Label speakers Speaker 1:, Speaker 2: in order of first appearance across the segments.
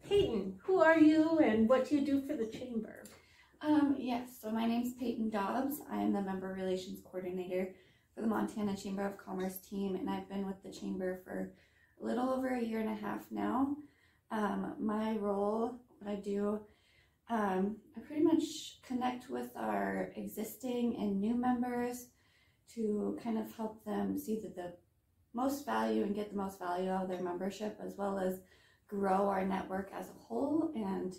Speaker 1: Peyton, who are you and what do you do for the chamber?
Speaker 2: Yes, so my name's Payton Dobbs. I am the Member Relations Coordinator for the Montana Chamber of Commerce team, and I've been with the chamber for a little over a year and a half now. My role, what I do, I pretty much connect with our existing and new members to kind of help them see the most value and get the most value out of their membership, as well as grow our network as a whole. And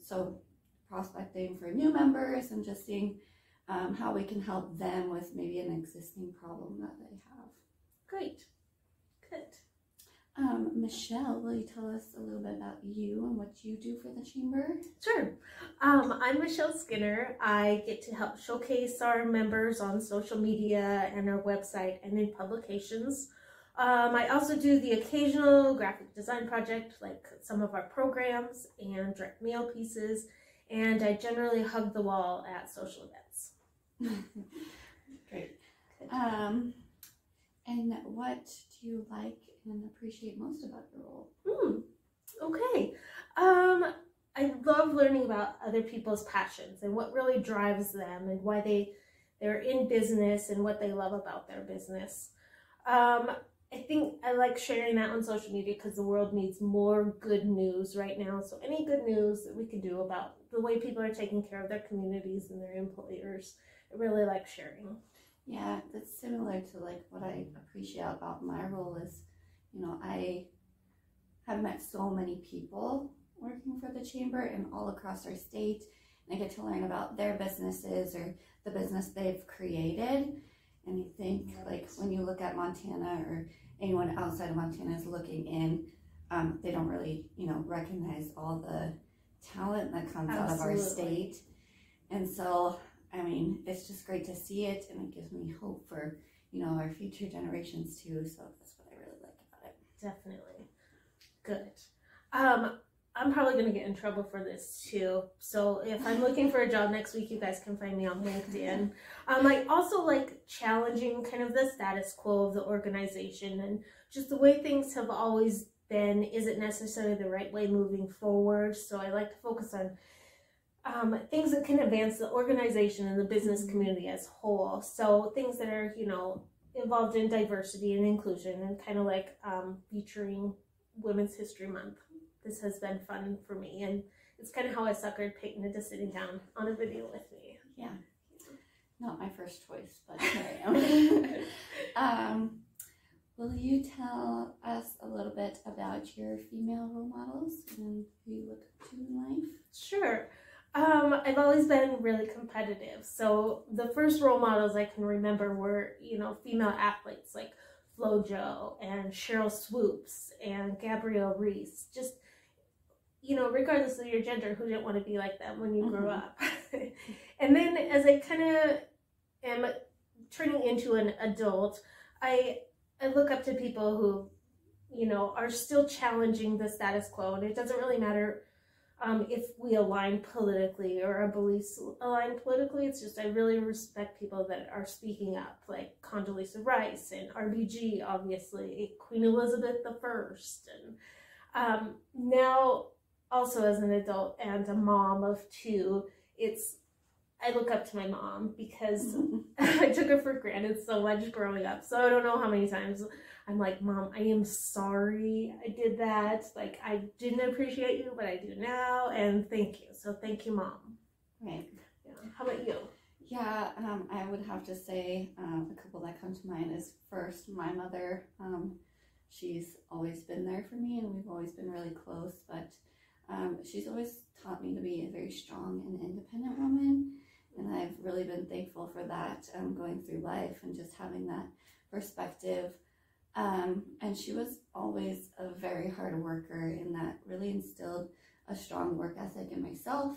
Speaker 2: so prospecting for new members and just seeing how we can help them with maybe an existing problem that they have.
Speaker 1: Great. Good.
Speaker 2: Michelle, will you tell us a little bit about you and what you do for the chamber?
Speaker 1: Sure. I'm Michelle Skinner. I get to help showcase our members on social media and our website and in publications. I also do the occasional graphic design project, like some of our programs and direct mail pieces, and I generally hug the wall at social events.
Speaker 2: Great. And what do you like and appreciate most about your role?
Speaker 1: Okay. I love learning about other people's passions and what really drives them and why they're in business and what they love about their business. I think I like sharing that on social media because the world needs more good news right now. So any good news that we can do about the way people are taking care of their communities and their employers, I really like sharing.
Speaker 2: Yeah, that's similar to like what I appreciate about my role is, you know, I have met so many people working for the chamber and all across our state, and I get to learn about their businesses or the business they've created. And you think, like, when you look at Montana or anyone outside of Montana is looking in, they don't really, you know, recognize all the talent that comes out of our state. And so, I mean, it's just great to see it, and it gives me hope for, you know, our future generations too. So that's what I really like about it.
Speaker 1: Definitely. Good. I'm probably going to get in trouble for this too. So if I'm looking for a job next week, you guys can find me on LinkedIn. I also like challenging kind of the status quo of the organization and just the way things have always been isn't necessarily the right way moving forward. So I like to focus on things that can advance the organization and the business community as a whole. So things that are, you know, involved in diversity and inclusion and kind of like featuring Women's History Month. This has been fun for me, and it's kind of how I suckered Peyton into sitting down on a video with me.
Speaker 2: Yeah, not my first choice, but here I am. Will you tell us a little bit about your female role models and who you look up to in life?
Speaker 1: Sure. I've always been really competitive, so the first role models I can remember were, you know, female athletes like FloJo and Cheryl Swoops and Gabrielle Reese. Just, you know, regardless of your gender, who didn't want to be like them when you grew up? And then as I kind of am turning into an adult, I look up to people who, you know, are still challenging the status quo, and it doesn't really matter if we align politically or our beliefs align politically. It's just I really respect people that are speaking up, like Condoleezza Rice and RBG, obviously, Queen Elizabeth I. And now, also as an adult and a mom of two, I look up to my mom because I took her for granted so much growing up. So I don't know how many times I'm like, Mom, I am sorry I did that. Like, I didn't appreciate you, but I do now. And thank you. So thank you, Mom.
Speaker 2: Right.
Speaker 1: Yeah. How about you?
Speaker 2: Yeah, I would have to say a couple that come to mind is first my mother. She's always been there for me, and we've always been really close. But she's always taught me to be a very strong and independent woman. And I've really been thankful for that going through life and just having that perspective. And she was always a very hard worker, and that really instilled a strong work ethic in myself,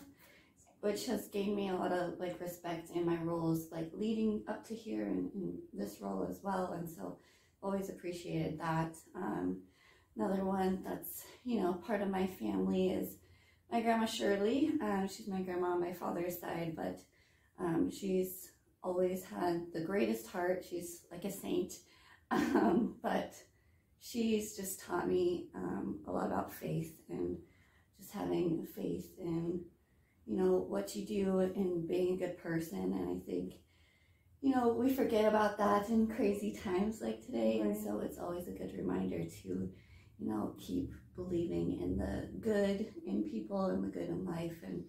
Speaker 2: which has gained me a lot of like respect in my roles, like leading up to here and in this role as well. And so always appreciated that. Another one that's, you know, part of my family is my grandma Shirley. She's my grandma on my father's side, but she's always had the greatest heart. She's like a saint, but she's just taught me a lot about faith and just having faith in, you know, what you do and being a good person. And I think, you know, we forget about that in crazy times like today. And so it's always a good reminder to, you know, keep believing in the good in people and the good in life. And,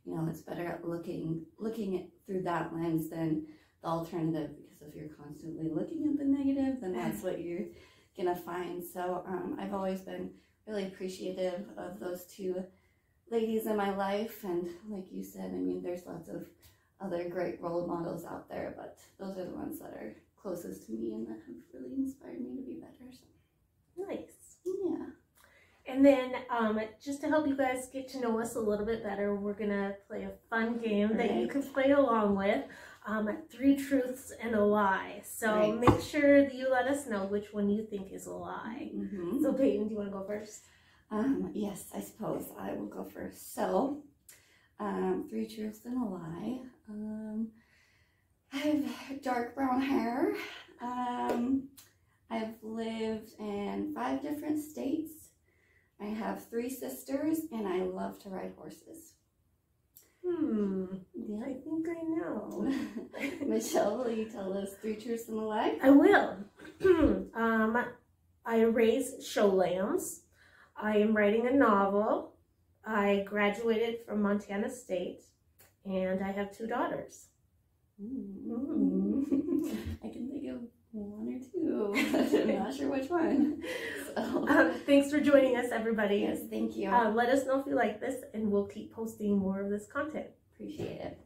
Speaker 2: you know, it's better at looking at through that lens than the alternative, because if you're constantly looking at the negative, then that's what you're gonna find. So I've always been really appreciative of those two ladies in my life. And like you said, I mean, there's lots of other great role models out there, but those are the ones that are closest to me and that have really inspired me to be better. So
Speaker 1: Nice.
Speaker 2: yeah.
Speaker 1: And then just to help you guys get to know us a little bit better, we're going to play a fun game that you can play along with. 3 truths and a lie. So make sure that you let us know which one you think is a lie.
Speaker 2: Mm-hmm.
Speaker 1: So Peyton, do you want to go first?
Speaker 2: Yes, I suppose I will go first. So 3 truths and a lie. I have dark brown hair. I've lived in 5 different states. I have 3 sisters, and I love to ride horses.
Speaker 1: Yeah, I think I know.
Speaker 2: Michelle, will you tell us 3 truths and a lie?
Speaker 1: I will. I raise show lambs. I am writing a novel. I graduated from Montana State, and I have 2 daughters.
Speaker 2: I can think of 1 or 2. I'm not sure which one. So.
Speaker 1: Thanks for joining us, everybody.
Speaker 2: Yes, thank you.
Speaker 1: Let us know if you like this, and we'll keep posting more of this content.
Speaker 2: Appreciate it.